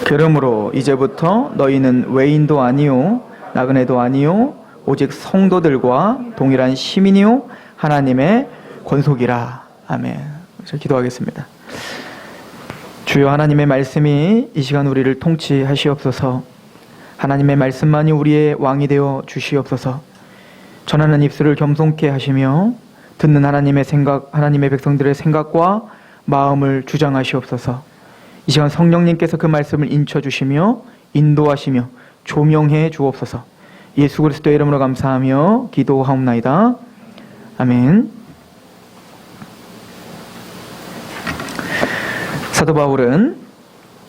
그러므로 이제부터 너희는 외인도 아니요 나그네도 아니요 오직 성도들과 동일한 시민이요 하나님의 권속이라. 아멘. 기도하겠습니다. 주여, 하나님의 말씀이 이 시간 우리를 통치하시옵소서. 하나님의 말씀만이 우리의 왕이 되어 주시옵소서. 전하는 입술을 겸손케 하시며 듣는 하나님의 생각, 하나님의 백성들의 생각과 마음을 주장하시옵소서. 이 시간 성령님께서 그 말씀을 인쳐주시며 인도하시며 조명해 주옵소서. 예수 그리스도의 이름으로 감사하며 기도하옵나이다. 아멘. 사도 바울은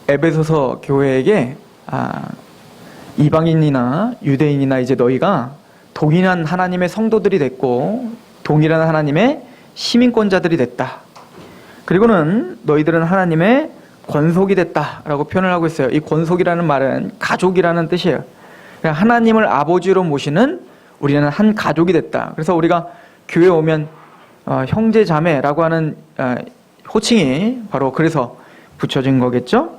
에베소서 교회에게 이방인이나 유대인이나 이제 너희가 동일한 하나님의 성도들이 됐고 동일한 하나님의 시민권자들이 됐다. 그리고는 너희들은 하나님의 권속이 됐다라고 표현을 하고 있어요. 이 권속이라는 말은 가족이라는 뜻이에요. 하나님을 아버지로 모시는 우리는 한 가족이 됐다. 그래서 우리가 교회에 오면 형제 자매라고 하는 호칭이 바로 그래서 붙여진 거겠죠.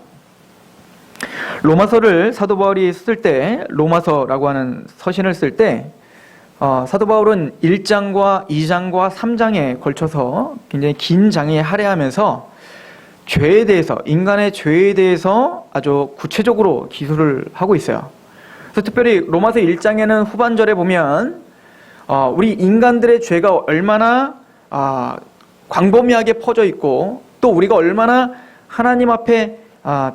로마서를 사도 바울이 쓸 때, 로마서라고 하는 서신을 쓸 때 사도 바울은 1장과 2장과 3장에 걸쳐서 굉장히 긴 장에 할애하면서 죄에 대해서, 인간의 죄에 대해서 아주 구체적으로 기술을 하고 있어요. 그래서 특별히 로마서 1장에는 후반절에 보면 우리 인간들의 죄가 얼마나 광범위하게 퍼져 있고 또 우리가 얼마나 하나님 앞에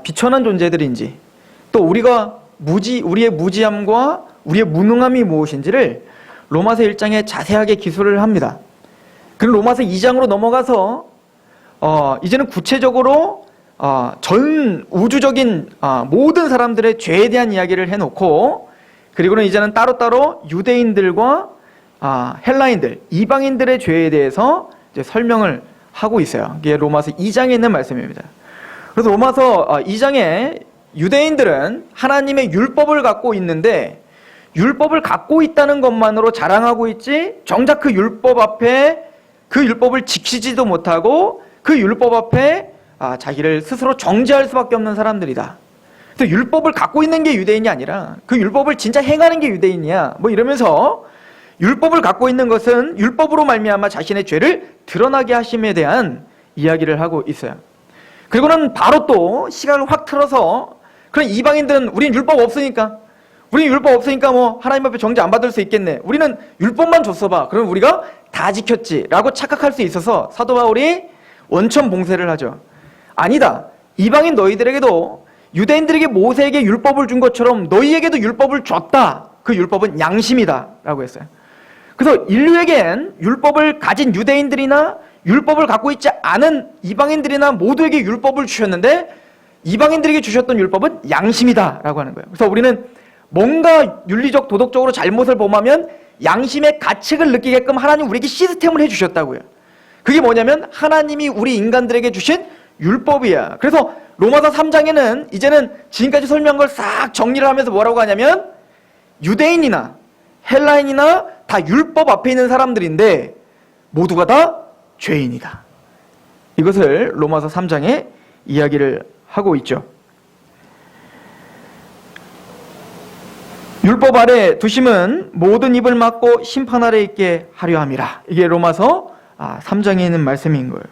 비천한 존재들인지, 또 우리의 무지함과 우리의 무능함이 무엇인지를 로마서 1장에 자세하게 기술을 합니다. 그리고 로마서 2장으로 넘어가서 이제는 구체적으로 전 우주적인 모든 사람들의 죄에 대한 이야기를 해놓고, 그리고는 이제는 따로따로 유대인들과 헬라인들, 이방인들의 죄에 대해서 이제 설명을 하고 있어요. 이게 로마서 2장에 있는 말씀입니다. 그래서 로마서 2장에 유대인들은 하나님의 율법을 갖고 있는데 율법을 갖고 있다는 것만으로 자랑하고 있지, 정작 그 율법 앞에 그 율법을 지키지도 못하고 그 율법 앞에 자기를 스스로 정죄할 수밖에 없는 사람들이다. 그래서 율법을 갖고 있는 게 유대인이 아니라 그 율법을 진짜 행하는 게 유대인이야, 뭐 이러면서 율법을 갖고 있는 것은 율법으로 말미암아 자신의 죄를 드러나게 하심에 대한 이야기를 하고 있어요. 그리고는 바로 또 시각을 확 틀어서, 그런 이방인들은 우린 율법 없으니까 뭐 하나님 앞에 정죄 안 받을 수 있겠네, 우리는 율법만 줬어 봐, 그럼 우리가 다 지켰지 라고 착각할 수 있어서 사도 바울이 원천 봉쇄를 하죠. 아니다, 이방인 너희들에게도 유대인들에게 모세에게 율법을 준 것처럼 너희에게도 율법을 줬다. 그 율법은 양심이다 라고 했어요. 그래서 인류에겐 율법을 가진 유대인들이나 율법을 갖고 있지 않은 이방인들이나 모두에게 율법을 주셨는데 이방인들에게 주셨던 율법은 양심이다 라고 하는 거예요. 그래서 우리는 뭔가 윤리적 도덕적으로 잘못을 범하면 양심의 가책을 느끼게끔 하나님 우리에게 시스템을 해주셨다고요. 그게 뭐냐면 하나님이 우리 인간들에게 주신 율법이야. 그래서 로마서 3장에는 이제는 지금까지 설명한 걸 싹 정리를 하면서 뭐라고 하냐면 유대인이나 헬라인이나 다 율법 앞에 있는 사람들인데 모두가 다 죄인이다. 이것을 로마서 3장에 이야기를 하고 있죠. 율법 아래 두심은 모든 입을 막고 심판 아래 있게 하려 함이라. 이게 로마서 3장에 있는 말씀인 거예요.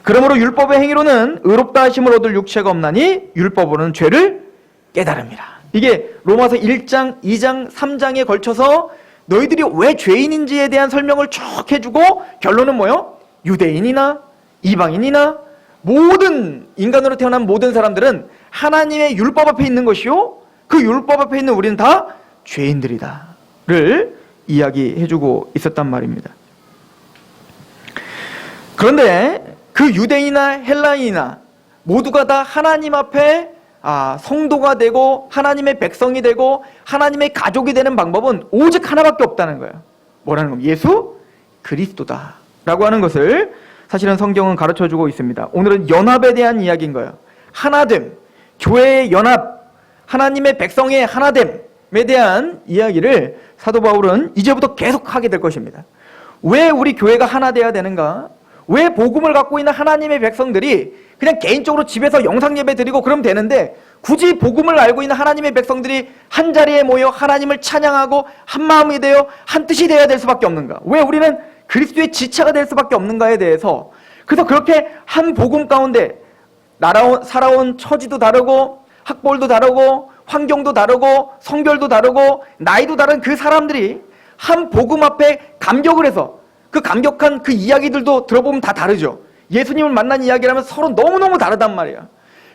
그러므로 율법의 행위로는 의롭다 하심을 얻을 육체가 없나니 율법으로는 죄를 깨달음이라. 이게 로마서 1장, 2장, 3장에 걸쳐서 너희들이 왜 죄인인지에 대한 설명을 쭉 해주고 결론은 뭐예요? 유대인이나 이방인이나 모든 인간으로 태어난 모든 사람들은 하나님의 율법 앞에 있는 것이요, 그 율법 앞에 있는 우리는 다 죄인들이다를 이야기해주고 있었단 말입니다. 그런데 그 유대인이나 헬라인이나 모두가 다 하나님 앞에 성도가 되고 하나님의 백성이 되고 하나님의 가족이 되는 방법은 오직 하나밖에 없다는 거예요. 뭐라는 겁니까? 예수 그리스도다 라고 하는 것을 사실은 성경은 가르쳐주고 있습니다. 오늘은 연합에 대한 이야기인 거예요. 하나됨, 교회의 연합, 하나님의 백성의 하나됨에 대한 이야기를 사도 바울은 이제부터 계속 하게 될 것입니다. 왜 우리 교회가 하나 돼야 되는가? 왜 복음을 갖고 있는 하나님의 백성들이 그냥 개인적으로 집에서 영상 예배 드리고 그러면 되는데 굳이 복음을 알고 있는 하나님의 백성들이 한 자리에 모여 하나님을 찬양하고 한 마음이 되어 한 뜻이 되어야 될 수밖에 없는가? 왜 우리는 그리스도의 지체가 될 수밖에 없는가에 대해서, 그래서 그렇게 한 복음 가운데 살아온 처지도 다르고 학벌도 다르고 환경도 다르고 성별도 다르고 나이도 다른 그 사람들이 한 복음 앞에 감격을 해서 그 감격한 그 이야기들도 들어보면 다 다르죠. 예수님을 만난 이야기라면 서로 너무너무 다르단 말이야.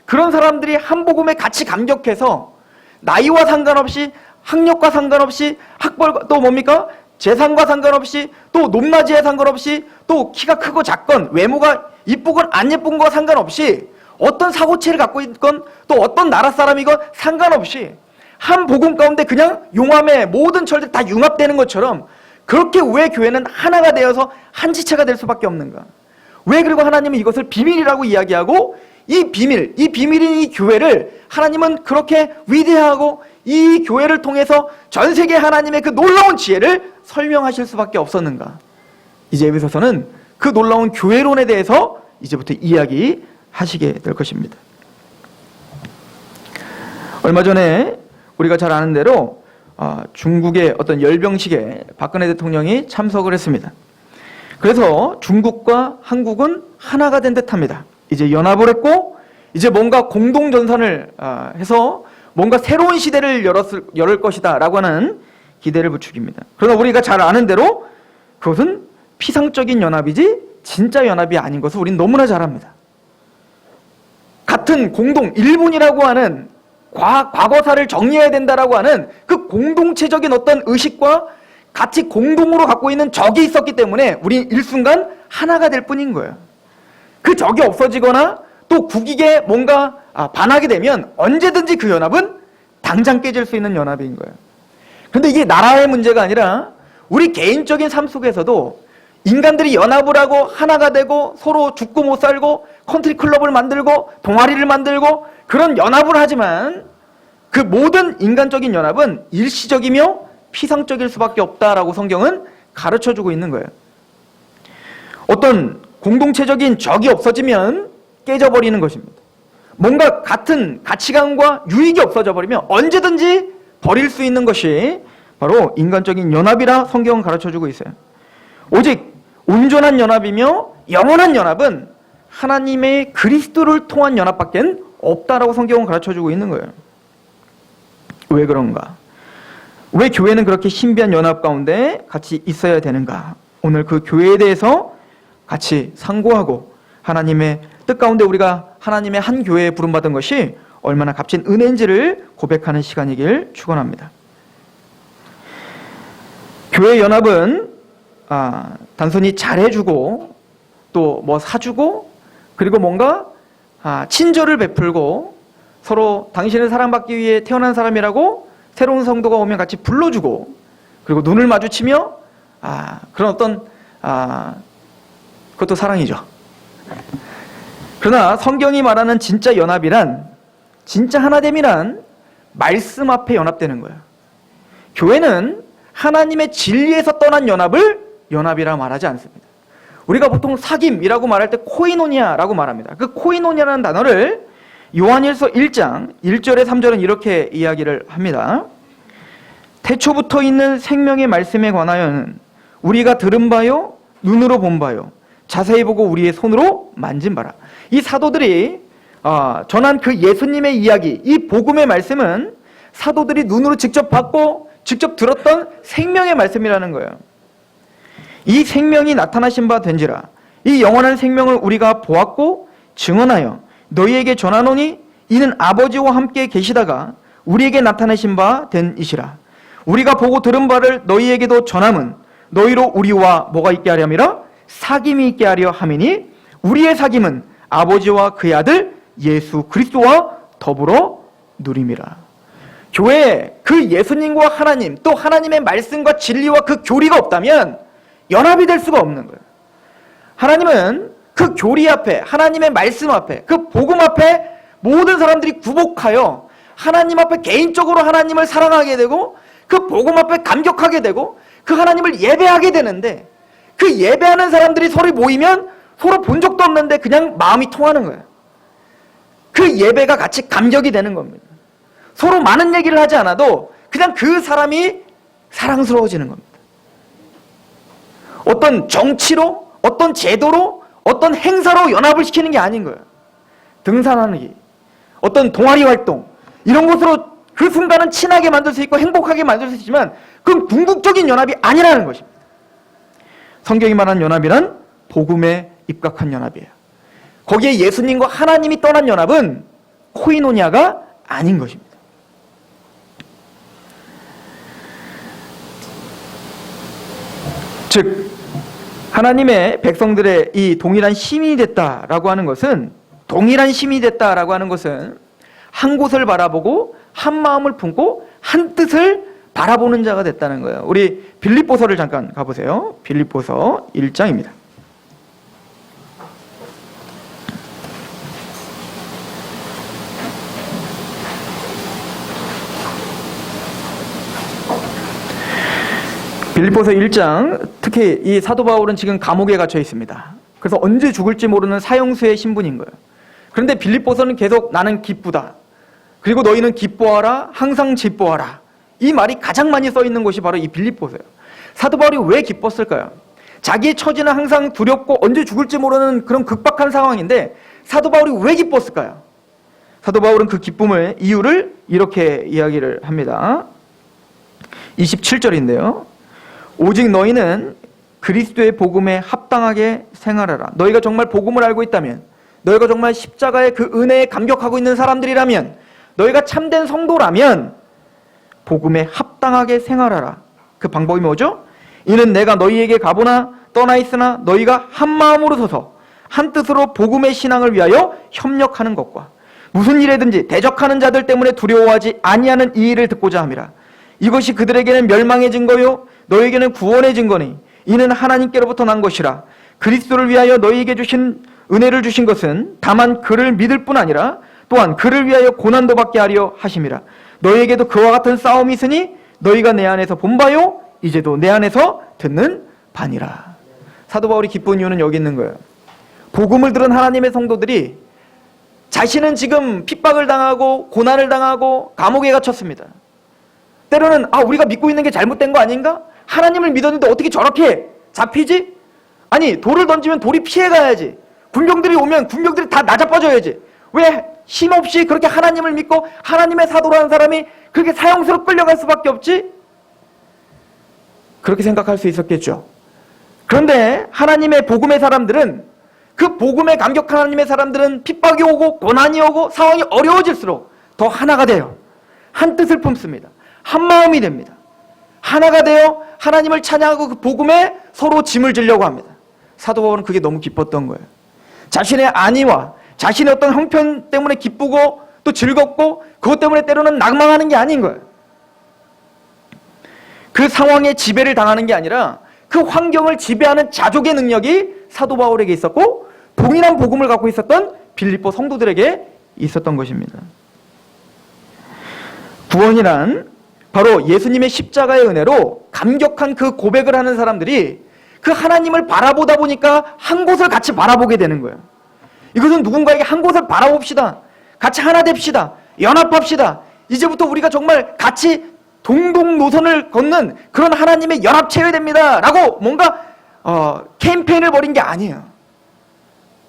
그런 사람들이 한 복음에 같이 감격해서 나이와 상관없이 학력과 상관없이 학벌과 또 뭡니까? 재산과 상관없이 또 높낮이에 상관없이 또 키가 크고 작건 외모가 이쁘건 안 예쁜 거와 상관없이 어떤 사고체를 갖고 있건 또 어떤 나라 사람이건 상관없이 한 복음 가운데 그냥 용암에 모든 철들 다 융합되는 것처럼 그렇게 왜 교회는 하나가 되어서 한 지체가 될 수밖에 없는가? 왜 그리고 하나님은 이것을 비밀이라고 이야기하고 이 비밀인 이 교회를 하나님은 그렇게 위대하고 이 교회를 통해서 전 세계 하나님의 그 놀라운 지혜를 설명하실 수밖에 없었는가? 이제 여기서는 그 놀라운 교회론에 대해서 이제부터 이야기하시게 될 것입니다. 얼마 전에 우리가 잘 아는 대로 중국의 어떤 열병식에 박근혜 대통령이 참석을 했습니다. 그래서 중국과 한국은 하나가 된 듯합니다. 이제 연합을 했고 이제 뭔가 공동전선을 해서 뭔가 새로운 시대를 열을 것이다 라고 하는 기대를 부추깁니다. 그러나 우리가 잘 아는 대로 그것은 피상적인 연합이지 진짜 연합이 아닌 것을 우리는 너무나 잘 압니다. 같은 공동, 일본이라고 하는 과거사를 정리해야 된다라고 하는 그 공동체적인 어떤 의식과 같이 공동으로 갖고 있는 적이 있었기 때문에 우리 일순간 하나가 될 뿐인 거예요. 그 적이 없어지거나 또 국익에 뭔가 반하게 되면 언제든지 그 연합은 당장 깨질 수 있는 연합인 거예요. 그런데 이게 나라의 문제가 아니라 우리 개인적인 삶 속에서도 인간들이 연합을 하고 하나가 되고 서로 죽고 못 살고 컨트리 클럽을 만들고 동아리를 만들고 그런 연합을 하지만 그 모든 인간적인 연합은 일시적이며 피상적일 수밖에 없다라고 성경은 가르쳐주고 있는 거예요. 어떤 공동체적인 적이 없어지면 깨져버리는 것입니다. 뭔가 같은 가치관과 유익이 없어져 버리면 언제든지 버릴 수 있는 것이 바로 인간적인 연합이라 성경은 가르쳐주고 있어요. 오직 온전한 연합이며 영원한 연합은 하나님의 그리스도를 통한 연합밖에 없다라고 성경은 가르쳐주고 있는 거예요. 왜 그런가? 왜 교회는 그렇게 신비한 연합 가운데 같이 있어야 되는가? 오늘 그 교회에 대해서 같이 상고하고 하나님의 뜻 가운데 우리가 하나님의 한 교회에 부름받은 것이 얼마나 값진 은혜인지를 고백하는 시간이길 축원합니다. 교회 연합은 단순히 잘해주고 또 뭐 사주고 그리고 뭔가 친절을 베풀고 서로 당신을 사랑받기 위해 태어난 사람이라고 새로운 성도가 오면 같이 불러주고 그리고 눈을 마주치며 그런 어떤 그것도 사랑이죠. 그러나 성경이 말하는 진짜 연합이란 진짜 하나됨이란 말씀 앞에 연합되는 거예요. 교회는 하나님의 진리에서 떠난 연합을 연합이라 말하지 않습니다. 우리가 보통 사귐이라고 말할 때 코이노니아라고 말합니다. 그 코이노니아라는 단어를 요한일서 1장 1절에 3절은 이렇게 이야기를 합니다. 태초부터 있는 생명의 말씀에 관하여는 우리가 들은 바요 눈으로 본 바요 자세히 보고 우리의 손으로 만진 바라. 이 사도들이 전한 그 예수님의 이야기, 이 복음의 말씀은 사도들이 눈으로 직접 봤고 직접 들었던 생명의 말씀이라는 거예요. 이 생명이 나타나신 바 된지라. 이 영원한 생명을 우리가 보았고 증언하여 너희에게 전하노니 이는 아버지와 함께 계시다가 우리에게 나타내신 바 된 이시라. 우리가 보고 들은 바를 너희에게도 전함은 너희로 우리와 뭐가 있게 하렴이라? 사귐이 있게 하려 함이니 우리의 사귐은 아버지와 그의 아들 예수 그리스도와 더불어 누림이라. 교회에 그 예수님과 하나님 또 하나님의 말씀과 진리와 그 교리가 없다면 연합이 될 수가 없는 거예요. 하나님은 그 교리 앞에 하나님의 말씀 앞에 그 복음 앞에 모든 사람들이 굴복하여 하나님 앞에 개인적으로 하나님을 사랑하게 되고 그 복음 앞에 감격하게 되고 그 하나님을 예배하게 되는데 그 예배하는 사람들이 서로 모이면 서로 본 적도 없는데 그냥 마음이 통하는 거예요. 그 예배가 같이 감격이 되는 겁니다. 서로 많은 얘기를 하지 않아도 그냥 그 사람이 사랑스러워지는 겁니다. 어떤 정치로, 어떤 제도로, 어떤 행사로 연합을 시키는 게 아닌 거예요. 등산하는 게, 어떤 동아리 활동, 이런 것으로 그 순간은 친하게 만들 수 있고 행복하게 만들 수 있지만 그건 궁극적인 연합이 아니라는 것입니다. 성경이 말하는 연합이란 복음에 입각한 연합이에요. 거기에 예수님과 하나님이 떠난 연합은 코이노니아가 아닌 것입니다. 즉 하나님의 백성들의 이 동일한 시민이 됐다라고 하는 것은, 동일한 시민이 됐다라고 하는 것은 한 곳을 바라보고 한 마음을 품고 한 뜻을 바라보는 자가 됐다는 거예요. 우리 빌립보서를 잠깐 가보세요. 빌립보서 1장입니다. 빌립보서 1장, 특히 이 사도 바울은 지금 감옥에 갇혀 있습니다. 그래서 언제 죽을지 모르는 사형수의 신분인 거예요. 그런데 빌립보서는 계속 나는 기쁘다, 그리고 너희는 기뻐하라, 항상 기뻐하라, 이 말이 가장 많이 써 있는 곳이 바로 이 빌립보서예요. 사도 바울이 왜 기뻤을까요? 자기의 처지는 항상 두렵고 언제 죽을지 모르는 그런 극박한 상황인데 사도 바울이 왜 기뻤을까요? 사도 바울은 그 기쁨의 이유를 이렇게 이야기를 합니다. 27절인데요. 오직 너희는 그리스도의 복음에 합당하게 생활하라. 너희가 정말 복음을 알고 있다면, 너희가 정말 십자가의 그 은혜에 감격하고 있는 사람들이라면, 너희가 참된 성도라면 복음에 합당하게 생활하라. 그 방법이 뭐죠? 이는 내가 너희에게 가보나 떠나 있으나 너희가 한 마음으로 서서 한 뜻으로 복음의 신앙을 위하여 협력하는 것과 무슨 일에든지 대적하는 자들 때문에 두려워하지 아니하는 이 일을 듣고자 함이라. 이것이 그들에게는 멸망의 증거요 너희에게는 구원의 증거니 이는 하나님께로부터 난 것이라. 그리스도를 위하여 너희에게 주신 은혜를 주신 것은 다만 그를 믿을 뿐 아니라 또한 그를 위하여 고난도 받게 하려 하심이라. 너희에게도 그와 같은 싸움이 있으니 너희가 내 안에서 본 바요 이제도 내 안에서 듣는 바니라. 사도 바울이 기쁜 이유는 여기 있는 거예요. 복음을 들은 하나님의 성도들이 자신은 지금 핍박을 당하고 고난을 당하고 감옥에 갇혔습니다. 때로는 우리가 믿고 있는 게 잘못된 거 아닌가? 하나님을 믿었는데 어떻게 저렇게 잡히지? 아니, 돌을 던지면 돌이 피해가야지. 군병들이 오면 군병들이 다 나자빠져야지. 왜 힘없이 그렇게 하나님을 믿고 하나님의 사도라는 사람이 그렇게 사형수로 끌려갈 수밖에 없지? 그렇게 생각할 수 있었겠죠. 그런데 하나님의 복음의 사람들은, 그 복음에 감격한 하나님의 사람들은 핍박이 오고 고난이 오고 상황이 어려워질수록 더 하나가 돼요. 한 뜻을 품습니다. 한 마음이 됩니다. 하나가 되어 하나님을 찬양하고 그 복음에 서로 짐을 지려고 합니다. 사도 바울은 그게 너무 기뻤던 거예요. 자신의 안위와 자신의 어떤 형편 때문에 기쁘고 또 즐겁고 그것 때문에 때로는 낭망하는 게 아닌 거예요. 그 상황에 지배를 당하는 게 아니라 그 환경을 지배하는 자족의 능력이 사도 바울에게 있었고 동일한 복음을 갖고 있었던 빌립보 성도들에게 있었던 것입니다. 구원이란 바로 예수님의 십자가의 은혜로 감격한 그 고백을 하는 사람들이 그 하나님을 바라보다 보니까 한 곳을 같이 바라보게 되는 거예요. 이것은 누군가에게 한 곳을 바라봅시다. 같이 하나 됩시다. 연합합시다. 이제부터 우리가 정말 같이 동동 노선을 걷는 그런 하나님의 연합체가 됩니다. 라고 뭔가 캠페인을 벌인 게 아니에요.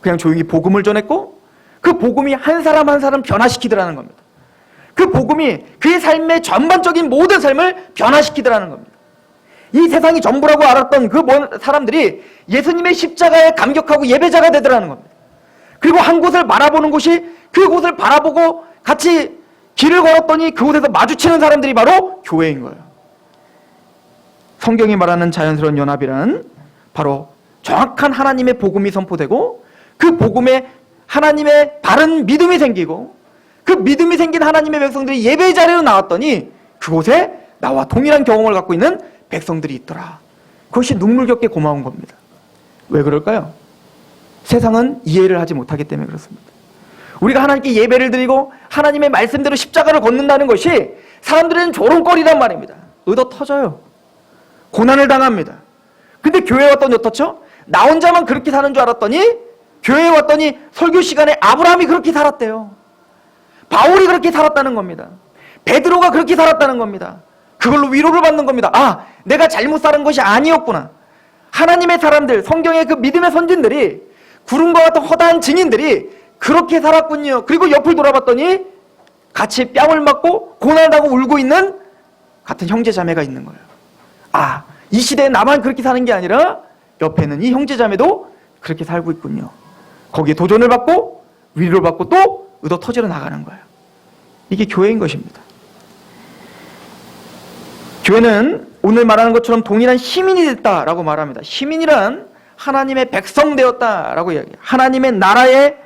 그냥 조용히 복음을 전했고 그 복음이 한 사람 한 사람 변화시키더라는 겁니다. 그 복음이 그의 삶의 전반적인 모든 삶을 변화시키더라는 겁니다. 이 세상이 전부라고 알았던 그 사람들이 예수님의 십자가에 감격하고 예배자가 되더라는 겁니다. 그리고 한 곳을 바라보는 곳이 그곳을 바라보고 같이 길을 걸었더니 그곳에서 마주치는 사람들이 바로 교회인 거예요. 성경이 말하는 자연스러운 연합이란 바로 정확한 하나님의 복음이 선포되고 그 복음에 하나님의 바른 믿음이 생기고 그 믿음이 생긴 하나님의 백성들이 예배 자리로 나왔더니 그곳에 나와 동일한 경험을 갖고 있는 백성들이 있더라. 그것이 눈물겹게 고마운 겁니다. 왜 그럴까요? 세상은 이해를 하지 못하기 때문에 그렇습니다. 우리가 하나님께 예배를 드리고 하나님의 말씀대로 십자가를 걷는다는 것이 사람들은 조롱거리란 말입니다. 의도 터져요. 고난을 당합니다. 근데 교회에 왔더니 어떻죠? 나 혼자만 그렇게 사는 줄 알았더니 교회에 왔더니 설교 시간에 아브라함이 그렇게 살았대요. 바울이 그렇게 살았다는 겁니다. 베드로가 그렇게 살았다는 겁니다. 그걸로 위로를 받는 겁니다. 아, 내가 잘못 살은 것이 아니었구나. 하나님의 사람들, 성경의 그 믿음의 선진들이, 구름과 같은 허다한 증인들이 그렇게 살았군요. 그리고 옆을 돌아봤더니 같이 뺨을 맞고 고난하고 울고 있는 같은 형제 자매가 있는 거예요. 아, 이 시대에 나만 그렇게 사는 게 아니라 옆에는 이 형제 자매도 그렇게 살고 있군요. 거기에 도전을 받고 위로를 받고 또 의도 터지러 나가는 거예요. 이게 교회인 것입니다. 교회는 오늘 말하는 것처럼 동일한 시민이 됐다라고 말합니다. 시민이란 하나님의 백성 되었다라고 이야기해요. 하나님의 나라의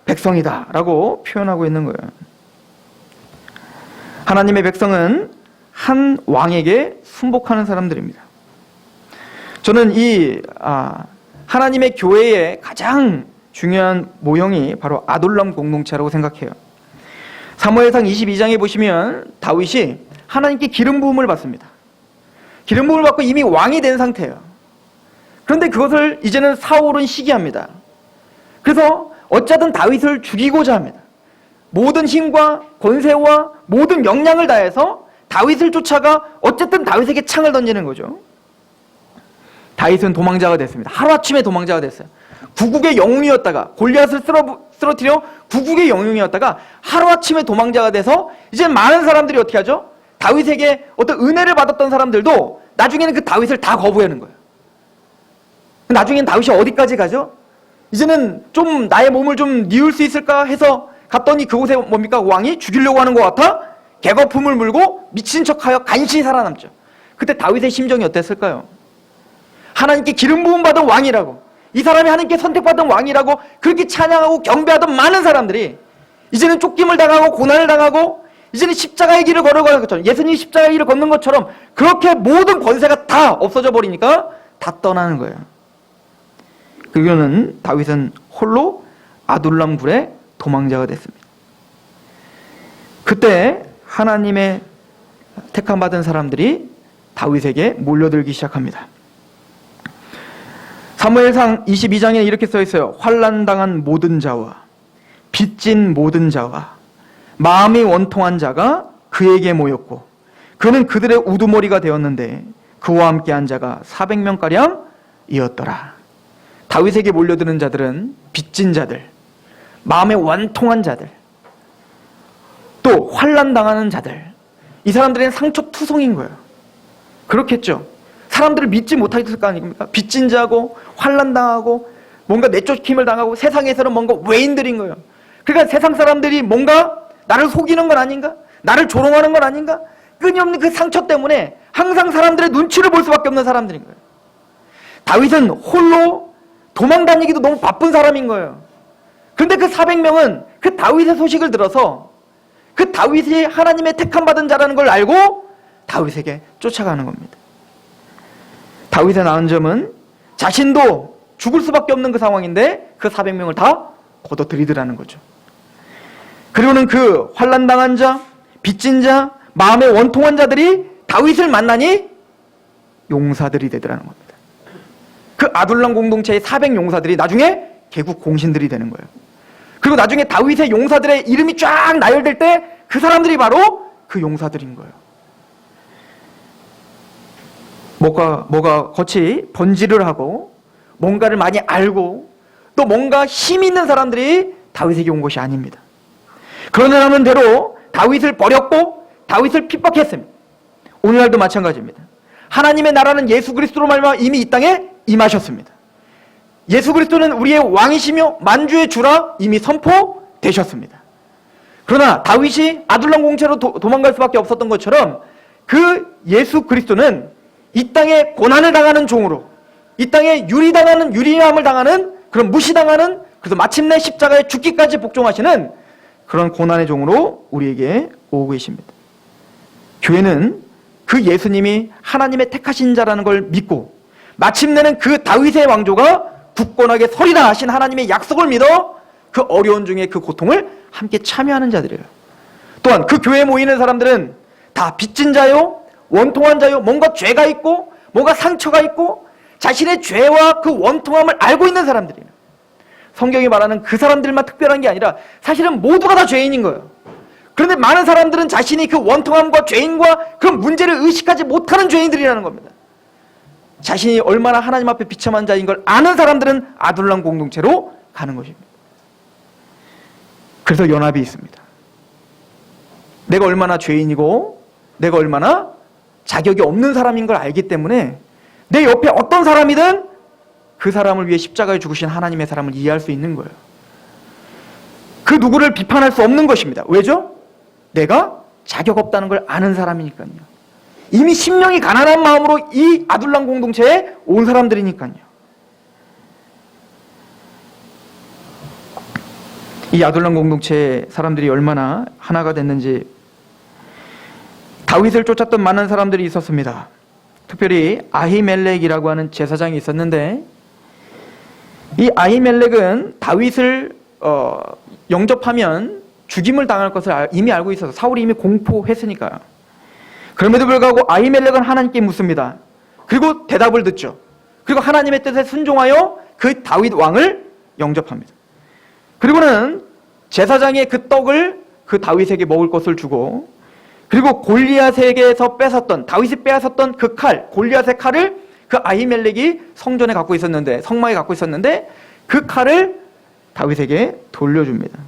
백성이다라고 표현하고 있는 거예요. 하나님의 백성은 한 왕에게 순복하는 사람들입니다. 저는 이 하나님의 교회의 가장 중요한 모형이 바로 아둘람 공동체라고 생각해요. 사무엘상 22장에 보시면 다윗이 하나님께 기름 부음을 받습니다. 기름 부음을 받고 이미 왕이 된 상태예요. 그런데 그것을 이제는 사울은 시기합니다. 그래서 어쩌든 다윗을 죽이고자 합니다. 모든 힘과 권세와 모든 역량을 다해서 다윗을 쫓아가 어쨌든 다윗에게 창을 던지는 거죠. 다윗은 도망자가 됐습니다. 하루아침에 도망자가 됐어요. 구국의 영웅이었다가 골리앗을 쓰러뜨려 구국의 영웅이었다가 하루아침에 도망자가 돼서 이제 많은 사람들이 어떻게 하죠? 다윗에게 어떤 은혜를 받았던 사람들도 나중에는 그 다윗을 다 거부하는 거예요. 나중에는 다윗이 어디까지 가죠? 이제는 좀 나의 몸을 좀 니을 수 있을까 해서 갔더니 그곳에 뭡니까? 왕이 죽이려고 하는 것 같아 개거품을 물고 미친 척하여 간신히 살아남죠. 그때 다윗의 심정이 어땠을까요? 하나님께 기름 부음 받은 왕이라고, 이 사람이 하나님께 선택받은 왕이라고 그렇게 찬양하고 경배하던 많은 사람들이 이제는 쫓김을 당하고 고난을 당하고 이제는 십자가의 길을 걸어가는 것처럼, 예수님이 십자가의 길을 걷는 것처럼 그렇게 모든 권세가 다 없어져 버리니까 다 떠나는 거예요. 그러고는 다윗은 홀로 아둘람 굴의 도망자가 됐습니다. 그때 하나님의 택함받은 사람들이 다윗에게 몰려들기 시작합니다. 사무엘상 22장에 이렇게 써 있어요. 환난당한 모든 자와 빚진 모든 자와 마음이 원통한 자가 그에게 모였고 그는 그들의 우두머리가 되었는데 그와 함께한 자가 400명가량이었더라. 다윗에게 몰려드는 자들은 빚진 자들, 마음에 원통한 자들, 또 환난당하는 자들, 이 사람들은 상처투성인 거예요. 그렇겠죠. 사람들을 믿지 못했을 거 아닙니까? 빚진 자고 환난당하고 뭔가 내쫓김을 당하고 세상에서는 뭔가 외인들인 거예요. 그러니까 세상 사람들이 뭔가 나를 속이는 건 아닌가? 나를 조롱하는 건 아닌가? 끊임없는 그 상처 때문에 항상 사람들의 눈치를 볼 수밖에 없는 사람들인 거예요. 다윗은 홀로 도망다니기도 너무 바쁜 사람인 거예요. 그런데 그 400명은 그 다윗의 소식을 들어서 그 다윗이 하나님의 택함받은 자라는 걸 알고 다윗에게 쫓아가는 겁니다. 다윗의 나은 점은 자신도 죽을 수밖에 없는 그 상황인데 그 400명을 다 걷어들이더라는 거죠. 그리고는 그 환난당한 자, 빚진 자, 마음에 원통한 자들이 다윗을 만나니 용사들이 되더라는 겁니다. 그 아둘람 공동체의 400용사들이 나중에 개국 공신들이 되는 거예요. 그리고 나중에 다윗의 용사들의 이름이 쫙 나열될 때 그 사람들이 바로 그 용사들인 거예요. 뭐가 거치 번지를 하고 뭔가를 많이 알고 또 뭔가 힘 있는 사람들이 다윗에게 온 것이 아닙니다. 그러는 대로 다윗을 버렸고 다윗을 핍박했습니다. 오늘날도 마찬가지입니다. 하나님의 나라는 예수 그리스도로 말미암아 이미 이 땅에 임하셨습니다. 예수 그리스도는 우리의 왕이시며 만주의 주라 이미 선포되셨습니다. 그러나 다윗이 아둘람 공동체로 도망갈 수밖에 없었던 것처럼 그 예수 그리스도는 이 땅에 고난을 당하는 종으로, 이 땅에 유리함을 당하는 그런 무시당하는, 그래서 마침내 십자가에 죽기까지 복종하시는 그런 고난의 종으로 우리에게 오고 계십니다. 교회는 그 예수님이 하나님의 택하신 자라는 걸 믿고 마침내는 그 다윗의 왕조가 굳건하게 서리라 하신 하나님의 약속을 믿어 그 어려운 중에 그 고통을 함께 참여하는 자들이에요. 또한 그 교회에 모이는 사람들은 다 빚진 자요, 원통한 자요, 뭔가 죄가 있고 뭔가 상처가 있고 자신의 죄와 그 원통함을 알고 있는 사람들이에요. 성경이 말하는 그 사람들만 특별한 게 아니라 사실은 모두가 다 죄인인 거예요. 그런데 많은 사람들은 자신이 그 원통함과 죄인과 그런 문제를 의식하지 못하는 죄인들이라는 겁니다. 자신이 얼마나 하나님 앞에 비참한 자인 걸 아는 사람들은 아둘람 공동체로 가는 것입니다. 그래서 연합이 있습니다. 내가 얼마나 죄인이고 내가 얼마나 자격이 없는 사람인 걸 알기 때문에 내 옆에 어떤 사람이든 그 사람을 위해 십자가에 죽으신 하나님의 사람을 이해할 수 있는 거예요. 그 누구를 비판할 수 없는 것입니다. 왜죠? 내가 자격 없다는 걸 아는 사람이니까요. 이미 심령이 가난한 마음으로 이 아둘람 공동체에 온 사람들이니까요. 이 아둘람 공동체의 사람들이 얼마나 하나가 됐는지 다윗을 쫓았던 많은 사람들이 있었습니다. 특별히 아히멜렉이라고 하는 제사장이 있었는데 이 아히멜렉은 다윗을 영접하면 죽임을 당할 것을 이미 알고 있어서 사울이 이미 공포했으니까요. 그럼에도 불구하고 아히멜렉은 하나님께 묻습니다. 그리고 대답을 듣죠. 그리고 하나님의 뜻에 순종하여 그 다윗 왕을 영접합니다. 그리고는 제사장의 그 떡을 그 다윗에게 먹을 것을 주고 그리고 골리앗에게서 뺏었던 다윗이 빼앗았던 그 칼, 골리앗의 칼을 그 아히멜렉이 성전에 갖고 있었는데 성막에 갖고 있었는데 그 칼을 다윗에게 돌려줍니다.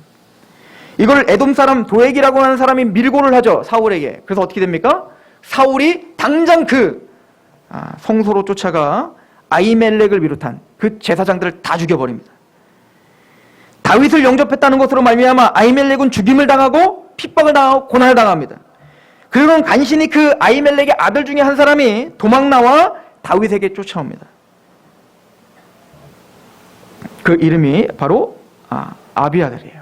이걸 에돔 사람 도액이라고 하는 사람이 밀고를 하죠. 사울에게. 그래서 어떻게 됩니까? 사울이 당장 그 성소로 쫓아가 아히멜렉을 비롯한 그 제사장들을 다 죽여버립니다. 다윗을 영접했다는 것으로 말미암아 아히멜렉은 죽임을 당하고 핍박을 당하고 고난을 당합니다. 그리고는 간신히 그 아히멜렉의 아들 중에 한 사람이 도망 나와 다윗에게 쫓아옵니다. 그 이름이 바로 아비아달이에요.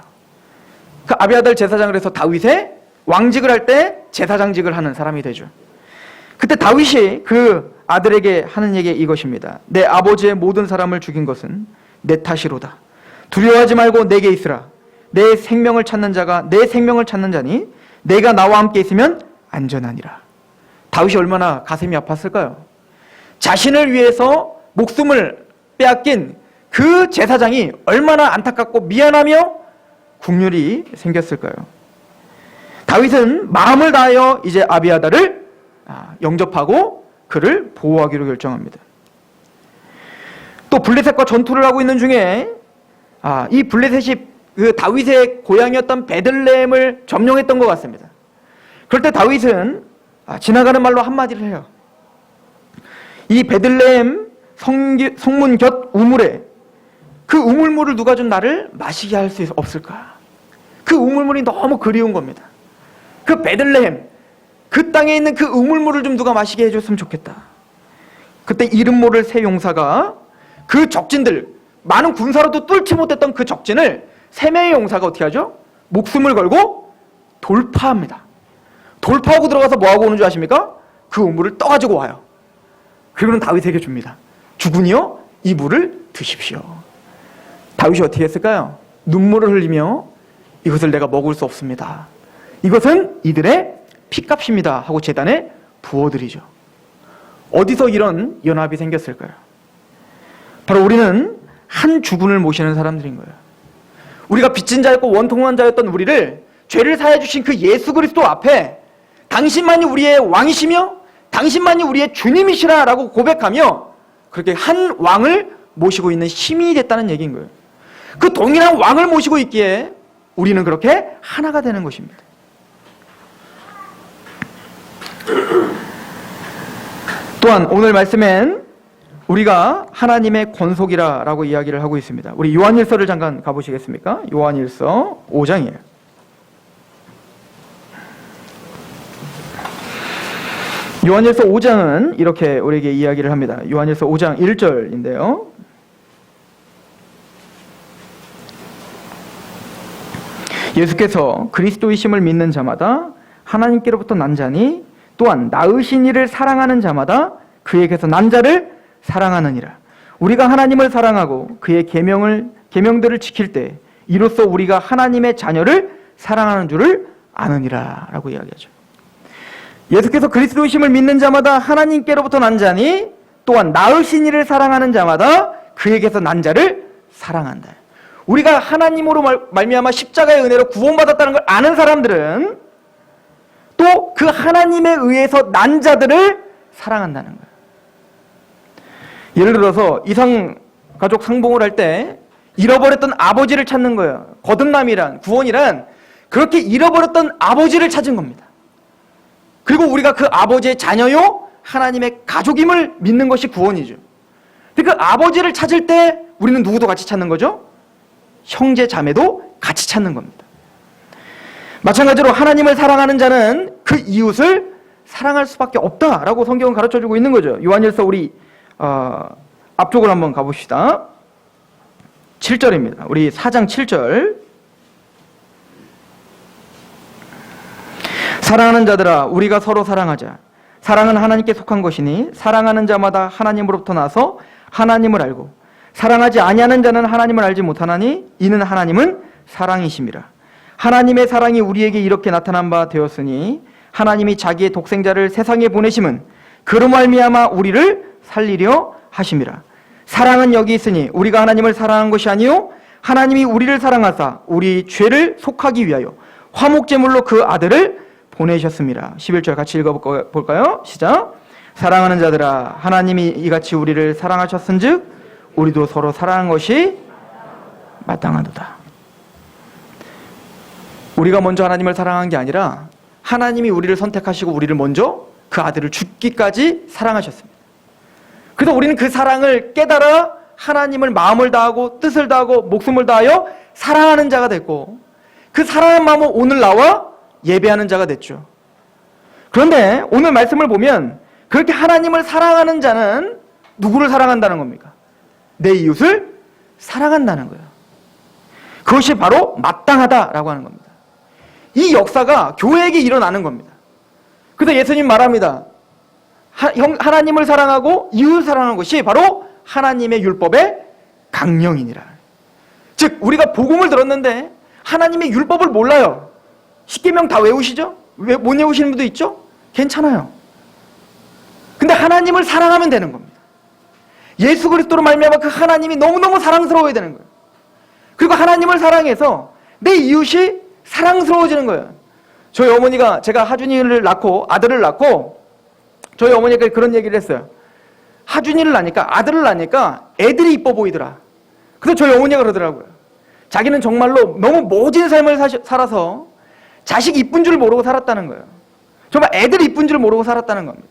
그 아비아달 제사장을 해서 다윗의 왕직을 할 때 제사장직을 하는 사람이 되죠. 그때 다윗이 그 아들에게 하는 얘기 이것입니다. 내 아버지의 모든 사람을 죽인 것은 내 탓이로다. 두려워하지 말고 내게 있으라. 내 생명을 찾는 자가 내 생명을 찾는 자니 내가 나와 함께 있으면 안전하니라. 다윗이 얼마나 가슴이 아팠을까요? 자신을 위해서 목숨을 빼앗긴 그 제사장이 얼마나 안타깝고 미안하며 국률이 생겼을까요? 다윗은 마음을 다하여 이제 아비아달을 영접하고 그를 보호하기로 결정합니다. 또 블레셋과 전투를 하고 있는 중에 이 블레셋이 그 다윗의 고향이었던 베들레헴을 점령했던 것 같습니다. 그럴 때 다윗은 지나가는 말로 한마디를 해요. 이 베들레헴 성문 곁 우물에 그 우물물을 누가 좀 나를 마시게 할 수 없을까? 그 우물물이 너무 그리운 겁니다. 그 베들레헴, 그 땅에 있는 그 우물물을 좀 누가 마시게 해줬으면 좋겠다. 그때 이름 모를 세 용사가 그 적진들, 많은 군사로도 뚫지 못했던 그 적진을 세 명의 용사가 어떻게 하죠? 목숨을 걸고 돌파합니다. 돌파하고 들어가서 뭐하고 오는 줄 아십니까? 그 우물을 떠가지고 와요. 그리고는 다윗에게 줍니다. 주군이여 이 물을 드십시오. 다윗이 어떻게 했을까요? 눈물을 흘리며 이것을 내가 먹을 수 없습니다. 이것은 이들의 피값입니다 하고 제단에 부어드리죠. 어디서 이런 연합이 생겼을까요? 바로 우리는 한 주군을 모시는 사람들인 거예요. 우리가 빚진 자였고 원통한 자였던 우리를 죄를 사해 주신 그 예수 그리스도 앞에 당신만이 우리의 왕이시며 당신만이 우리의 주님이시라라고 고백하며 그렇게 한 왕을 모시고 있는 시민이 됐다는 얘기인 거예요. 그 동일한 왕을 모시고 있기에 우리는 그렇게 하나가 되는 것입니다. 또한 오늘 말씀엔 우리가 하나님의 권속이라고 이야기를 하고 있습니다. 우리 요한일서를 잠깐 가보시겠습니까? 요한일서 5장이에요. 요한일서 5장은 이렇게 우리에게 이야기를 합니다. 요한일서 5장 1절인데요. 예수께서 그리스도이심을 믿는 자마다 하나님께로부터 난 자니 또한 낳으신 이를 사랑하는 자마다 그에게서 난 자를 사랑하느니라. 우리가 하나님을 사랑하고 그의 계명들을 지킬 때 이로써 우리가 하나님의 자녀를 사랑하는 줄을 아느니라 라고 이야기하죠. 예수께서 그리스도이심을 믿는 자마다 하나님께로부터 난 자니 또한 낳으신 이를 사랑하는 자마다 그에게서 난 자를 사랑한다. 우리가 하나님으로 말미암아 십자가의 은혜로 구원받았다는 걸 아는 사람들은 또 그 하나님에 의해서 난 자들을 사랑한다는 거예요. 예를 들어서 이상가족 상봉을 할 때 잃어버렸던 아버지를 찾는 거예요. 거듭남이란, 구원이란 그렇게 잃어버렸던 아버지를 찾은 겁니다. 그리고 우리가 그 아버지의 자녀요 하나님의 가족임을 믿는 것이 구원이죠. 그 아버지를 찾을 때 우리는 누구도 같이 찾는 거죠? 형제 자매도 같이 찾는 겁니다. 마찬가지로 하나님을 사랑하는 자는 그 이웃을 사랑할 수밖에 없다라고 성경은 가르쳐주고 있는 거죠. 요한일서 우리 앞쪽으로 한번 가봅시다. 7절입니다. 우리 4장 7절. 사랑하는 자들아 우리가 서로 사랑하자. 사랑은 하나님께 속한 것이니 사랑하는 자마다 하나님으로부터 나서 하나님을 알고 사랑하지 아니하는 자는 하나님을 알지 못하나니 이는 하나님은 사랑이심이라. 하나님의 사랑이 우리에게 이렇게 나타난 바 되었으니 하나님이 자기의 독생자를 세상에 보내심은 그로 말미암아 우리를 살리려 하심이라. 사랑은 여기 있으니 우리가 하나님을 사랑한 것이 아니요 하나님이 우리를 사랑하사 우리 죄를 속하기 위하여 화목제물로 그 아들을 보내셨습니다. 11절 같이 읽어볼까요? 시작. 사랑하는 자들아 하나님이 이같이 우리를 사랑하셨은즉 우리도 서로 사랑한 것이 마땅하도다. 우리가 먼저 하나님을 사랑한 게 아니라 하나님이 우리를 선택하시고 우리를 먼저 그 아들을 죽기까지 사랑하셨습니다. 그래서 우리는 그 사랑을 깨달아 하나님을 마음을 다하고 뜻을 다하고 목숨을 다하여 사랑하는 자가 됐고 그 사랑하는 마음으로 오늘 나와 예배하는 자가 됐죠. 그런데 오늘 말씀을 보면 그렇게 하나님을 사랑하는 자는 누구를 사랑한다는 겁니까? 내 이웃을 사랑한다는 거예요. 그것이 바로 마땅하다라고 하는 겁니다. 이 역사가 교회에게 일어나는 겁니다. 그래서 예수님 말합니다. 하나님을 사랑하고 이웃을 사랑하는 것이 바로 하나님의 율법의 강령이니라. 즉 우리가 복음을 들었는데 하나님의 율법을 몰라요. 십계명 다 외우시죠? 왜 못 외우시는 분도 있죠? 괜찮아요. 근데 하나님을 사랑하면 되는 겁니다. 예수 그리스도로 말미암아 그 하나님이 너무너무 사랑스러워야 되는 거예요. 그리고 하나님을 사랑해서 내 이웃이 사랑스러워지는 거예요. 저희 어머니가 제가 하준이를 낳고 아들을 낳고 저희 어머니가 그런 얘기를 했어요. 하준이를 낳으니까 아들을 낳으니까 애들이 이뻐 보이더라. 그래서 저희 어머니가 그러더라고요. 자기는 정말로 너무 모진 삶을 살아서 자식 이쁜 줄 모르고 살았다는 거예요. 정말 애들 이쁜 줄 모르고 살았다는 겁니다.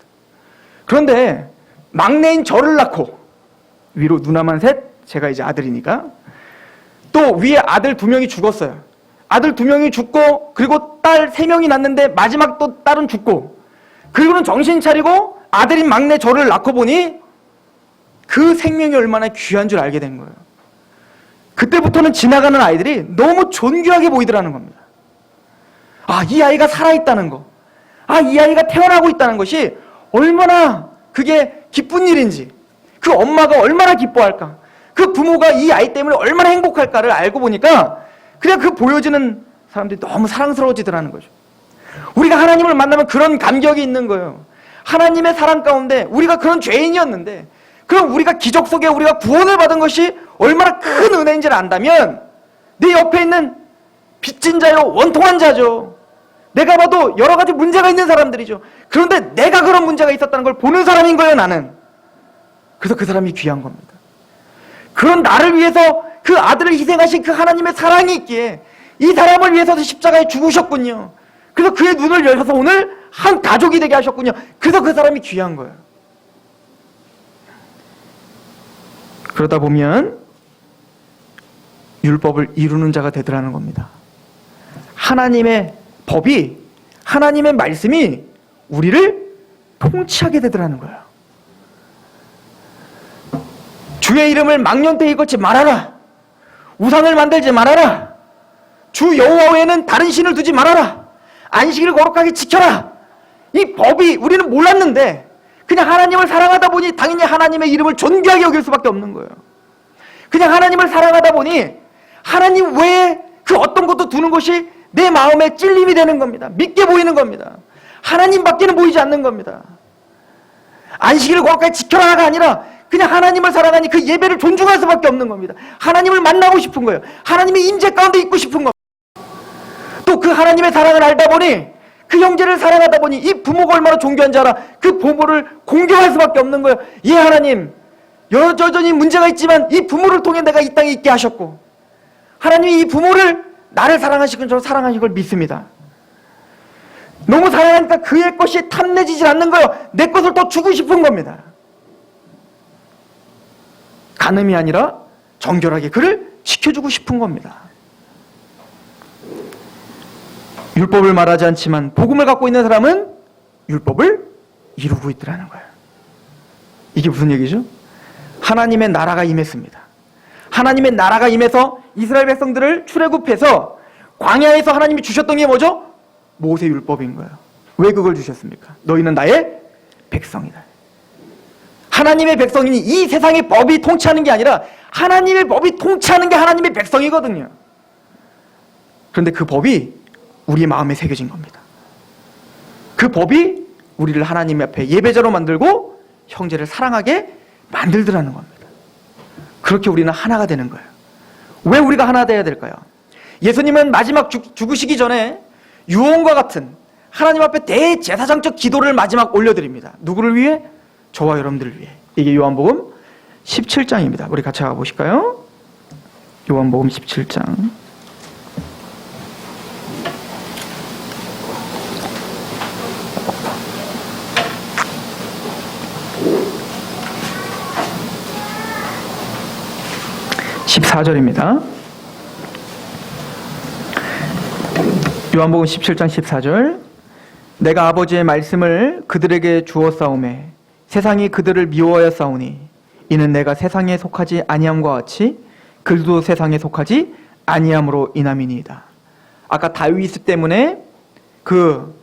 그런데 막내인 저를 낳고 위로 누나만 셋, 제가 이제 아들이니까 또 위에 아들 2명이 죽었어요. 아들 2명이 죽고 그리고 딸 3명이 낳는데 마지막 또 딸은 죽고 그리고는 정신 차리고 아들인 막내 저를 낳고 보니 그 생명이 얼마나 귀한 줄 알게 된 거예요. 그때부터는 지나가는 아이들이 너무 존귀하게 보이더라는 겁니다. 아, 이 아이가 살아있다는 거, 아, 이 아이가 태어나고 있다는 것이 얼마나 그게 기쁜 일인지, 그 엄마가 얼마나 기뻐할까, 그 부모가 이 아이 때문에 얼마나 행복할까를 알고 보니까 그냥 그 보여지는 사람들이 너무 사랑스러워지더라는 거죠. 우리가 하나님을 만나면 그런 감격이 있는 거예요. 하나님의 사랑 가운데 우리가 그런 죄인이었는데 그럼 우리가 기적 속에 우리가 구원을 받은 것이 얼마나 큰 은혜인지를 안다면 내 옆에 있는 빚진 자요 원통한 자죠. 내가 봐도 여러 가지 문제가 있는 사람들이죠. 그런데 내가 그런 문제가 있었다는 걸 보는 사람인 거예요, 나는. 그래서 그 사람이 귀한 겁니다. 그런 나를 위해서 그 아들을 희생하신 그 하나님의 사랑이 있기에 이 사람을 위해서도 십자가에 죽으셨군요. 그래서 그의 눈을 열어서 오늘 한 가족이 되게 하셨군요. 그래서 그 사람이 귀한 거예요. 그러다 보면 율법을 이루는 자가 되더라는 겁니다. 하나님의 법이, 하나님의 말씀이 우리를 통치하게 되더라는 거예요. 주의 이름을 망령되이 걷지 말아라. 우상을 만들지 말아라. 주 여호와 외에는 다른 신을 두지 말아라. 안식일을 거룩하게 지켜라. 이 법이 우리는 몰랐는데 그냥 하나님을 사랑하다 보니 당연히 하나님의 이름을 존귀하게 여길 수밖에 없는 거예요. 그냥 하나님을 사랑하다 보니 하나님 외에 그 어떤 것도 두는 것이 내 마음에 찔림이 되는 겁니다. 믿게 보이는 겁니다. 하나님밖에는 보이지 않는 겁니다. 안식일을 거룩하게 지켜라가 아니라 그냥 하나님을 사랑하니 그 예배를 존중할 수밖에 없는 겁니다. 하나님을 만나고 싶은 거예요. 하나님의 임재 가운데 있고 싶은 겁니다. 또 그 하나님의 사랑을 알다 보니, 그 형제를 사랑하다 보니 이 부모가 얼마나 존귀한 줄 알아. 그 부모를 공경할 수밖에 없는 거예요. 예, 하나님, 여전히 문제가 있지만 이 부모를 통해 내가 이 땅에 있게 하셨고, 하나님이 이 부모를 나를 사랑하시고 저를 사랑하신 걸 믿습니다. 너무 사랑하니까 그의 것이 탐내지질 않는 거예요. 내 것을 또 주고 싶은 겁니다. 간음이 아니라 정결하게 그를 지켜주고 싶은 겁니다. 율법을 말하지 않지만 복음을 갖고 있는 사람은 율법을 이루고 있더라는 거예요. 이게 무슨 얘기죠? 하나님의 나라가 임했습니다. 하나님의 나라가 임해서 이스라엘 백성들을 출애굽해서 광야에서 하나님이 주셨던 게 뭐죠? 모세 율법인 거예요. 왜 그걸 주셨습니까? 너희는 나의 백성이다. 하나님의 백성이니 이 세상의 법이 통치하는 게 아니라 하나님의 법이 통치하는 게 하나님의 백성이거든요. 그런데 그 법이 우리 마음에 새겨진 겁니다. 그 법이 우리를 하나님 앞에 예배자로 만들고 형제를 사랑하게 만들더라는 겁니다. 그렇게 우리는 하나가 되는 거예요. 왜 우리가 하나 되어야 될까요? 예수님은 마지막 죽으시기 전에 유언과 같은 하나님 앞에 대제사장적 기도를 마지막 올려드립니다. 누구를 위해? 저와 여러분들을 위해. 이게 요한복음 17장입니다. 우리 같이 가보실까요? 요한복음 17장 14절입니다. 요한복음 17장 14절. 내가 아버지의 말씀을 그들에게 주었사오매 세상이 그들을 미워하였사오니 이는 내가 세상에 속하지 아니함과 같이 그들도 세상에 속하지 아니함으로 인함이니이다. 아까 다윗 때문에 그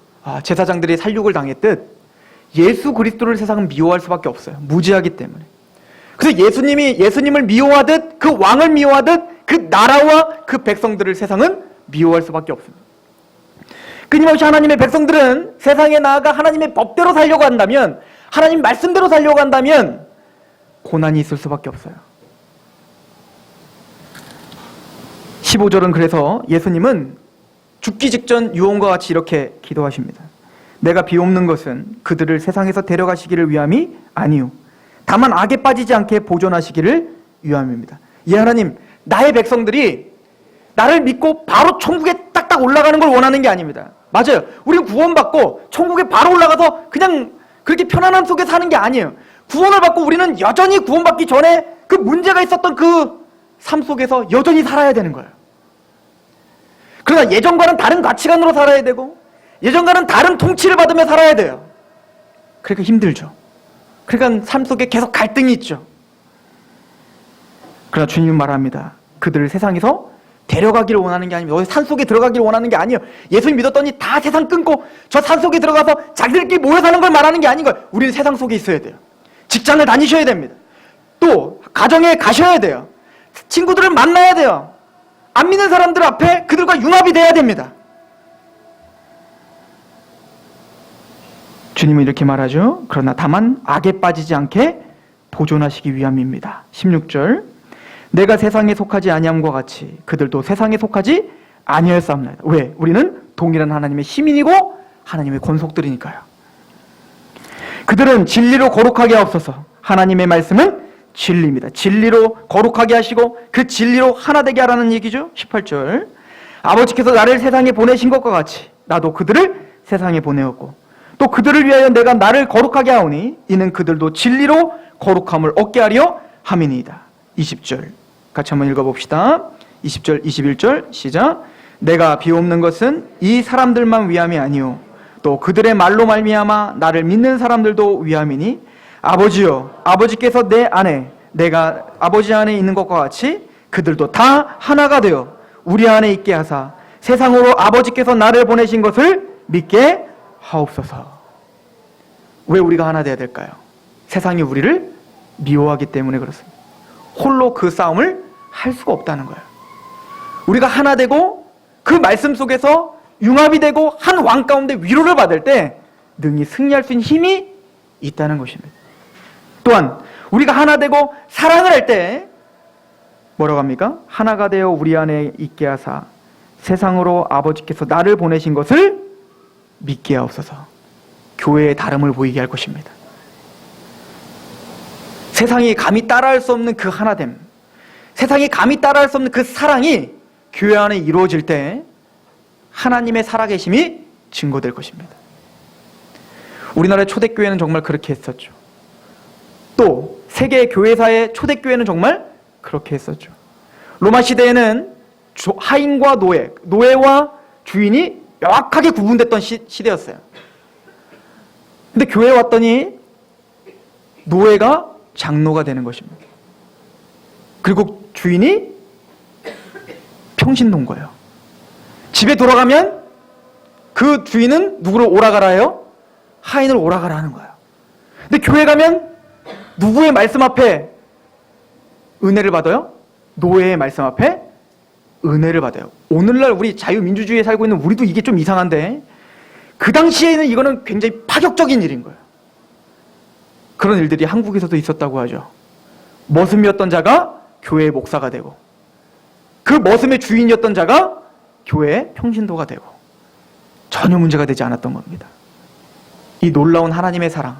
제사장들이 살육을 당했듯 예수 그리스도를 세상은 미워할 수밖에 없어요. 무지하기 때문에. 그래서 예수님을 미워하듯 그 왕을 미워하듯 그 나라와 그 백성들을 세상은 미워할 수밖에 없습니다. 끊임없이 하나님의 백성들은 세상에 나아가 하나님의 법대로 살려고 한다면, 하나님 말씀대로 살려고 한다면 고난이 있을 수밖에 없어요. 15절은 그래서 예수님은 죽기 직전 유언과 같이 이렇게 기도하십니다. 내가 비옵는 것은 그들을 세상에서 데려가시기를 위함이 아니요 다만 악에 빠지지 않게 보존하시기를 위함입니다. 예, 하나님, 나의 백성들이 나를 믿고 바로 천국에 딱딱 올라가는 걸 원하는 게 아닙니다. 맞아요. 우리는 구원받고 천국에 바로 올라가서 그냥 그렇게 편안함 속에 사는 게 아니에요. 구원을 받고 우리는 여전히 구원받기 전에 그 문제가 있었던 그 삶 속에서 여전히 살아야 되는 거예요. 그러나 예전과는 다른 가치관으로 살아야 되고 예전과는 다른 통치를 받으며 살아야 돼요. 그러니까 힘들죠. 그러니까 삶 속에 계속 갈등이 있죠. 그러나 주님은 말합니다. 그들을 세상에서 데려가기를 원하는 게 아닙니다. 산 속에 들어가기를 원하는 게 아니에요. 예수님 믿었더니 다 세상 끊고 저 산 속에 들어가서 자기들끼리 모여 사는 걸 말하는 게 아닌 거예요. 우리는 세상 속에 있어야 돼요. 직장을 다니셔야 됩니다. 또 가정에 가셔야 돼요. 친구들을 만나야 돼요. 안 믿는 사람들 앞에 그들과 융합이 돼야 됩니다. 주님은 이렇게 말하죠. 그러나 다만 악에 빠지지 않게 보존하시기 위함입니다. 16절. 내가 세상에 속하지 아니함과 같이 그들도 세상에 속하지 아니하였사옵나이다. 왜? 우리는 동일한 하나님의 시민이고 하나님의 권속들이니까요. 그들은 진리로 거룩하게 하옵소서. 하나님의 말씀은 진리입니다. 진리로 거룩하게 하시고 그 진리로 하나 되게 하라는 얘기죠. 18절. 아버지께서 나를 세상에 보내신 것과 같이 나도 그들을 세상에 보내었고 또 그들을 위하여 내가 나를 거룩하게 하오니 이는 그들도 진리로 거룩함을 얻게 하려 함이니이다. 20절 같이 한번 읽어봅시다. 20절 21절 시작. 내가 비옵는 것은 이 사람들만 위함이 아니오 또 그들의 말로 말미암아 나를 믿는 사람들도 위함이니 아버지여 아버지께서 내 안에 내가 아버지 안에 있는 것과 같이 그들도 다 하나가 되어 우리 안에 있게 하사 세상으로 아버지께서 나를 보내신 것을 믿게 하옵소서. 왜 우리가 하나 되어야 될까요? 세상이 우리를 미워하기 때문에 그렇습니다. 홀로 그 싸움을 할 수가 없다는 거예요. 우리가 하나 되고 그 말씀 속에서 융합이 되고 한 왕 가운데 위로를 받을 때 능히 승리할 수 있는 힘이 있다는 것입니다. 또한 우리가 하나 되고 사랑을 할 때 뭐라고 합니까? 하나가 되어 우리 안에 있게 하사 세상으로 아버지께서 나를 보내신 것을 믿게 하옵소서. 교회의 다름을 보이게 할 것입니다. 세상이 감히 따라할 수 없는 그 하나됨, 세상이 감히 따라할 수 없는 그 사랑이 교회 안에 이루어질 때 하나님의 살아계심이 증거될 것입니다. 우리나라의 초대교회는 정말 그렇게 했었죠. 또 세계 교회사의 초대교회는 정말 그렇게 했었죠. 로마 시대에는 하인과 노예와 주인이 명확하게 구분됐던 시대였어요. 근데 교회에 왔더니 노예가 장로가 되는 것입니다. 그리고 주인이 평신도인 거예요. 집에 돌아가면 그 주인은 누구를 오라가라 해요? 하인을 오라가라 하는 거예요. 근데 교회 가면 누구의 말씀 앞에 은혜를 받아요? 노예의 말씀 앞에 은혜를 받아요. 오늘날 우리 자유민주주의에 살고 있는 우리도 이게 좀 이상한데 그 당시에는 이거는 굉장히 파격적인 일인 거예요. 그런 일들이 한국에서도 있었다고 하죠. 머슴이었던 자가 교회의 목사가 되고 그 머슴의 주인이었던 자가 교회의 평신도가 되고 전혀 문제가 되지 않았던 겁니다. 이 놀라운 하나님의 사랑,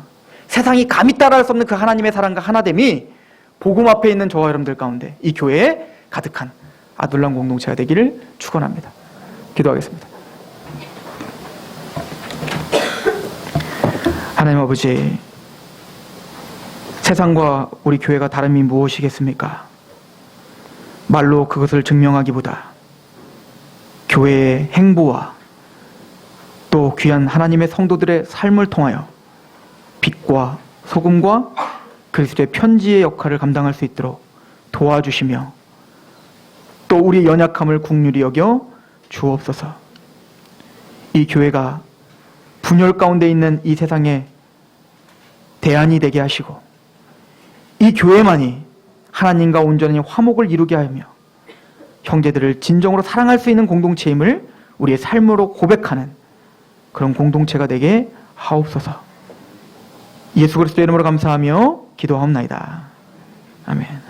세상이 감히 따라할 수 없는 그 하나님의 사랑과 하나됨이 복음 앞에 있는 저와 여러분들 가운데 이 교회에 가득한 아둘람 공동체가 되기를 축원합니다. 기도하겠습니다. 하나님 아버지, 세상과 우리 교회가 다름이 무엇이겠습니까? 말로 그것을 증명하기보다 교회의 행보와 또 귀한 하나님의 성도들의 삶을 통하여 빛과 소금과 그리스도의 편지의 역할을 감당할 수 있도록 도와주시며 또 우리의 연약함을 긍휼히 여겨 주옵소서. 이 교회가 분열 가운데 있는 이 세상에 대안이 되게 하시고 이 교회만이 하나님과 온전히 화목을 이루게 하며 형제들을 진정으로 사랑할 수 있는 공동체임을 우리의 삶으로 고백하는 그런 공동체가 되게 하옵소서. 예수 그리스도의 이름으로 감사하며 기도하옵나이다. 아멘.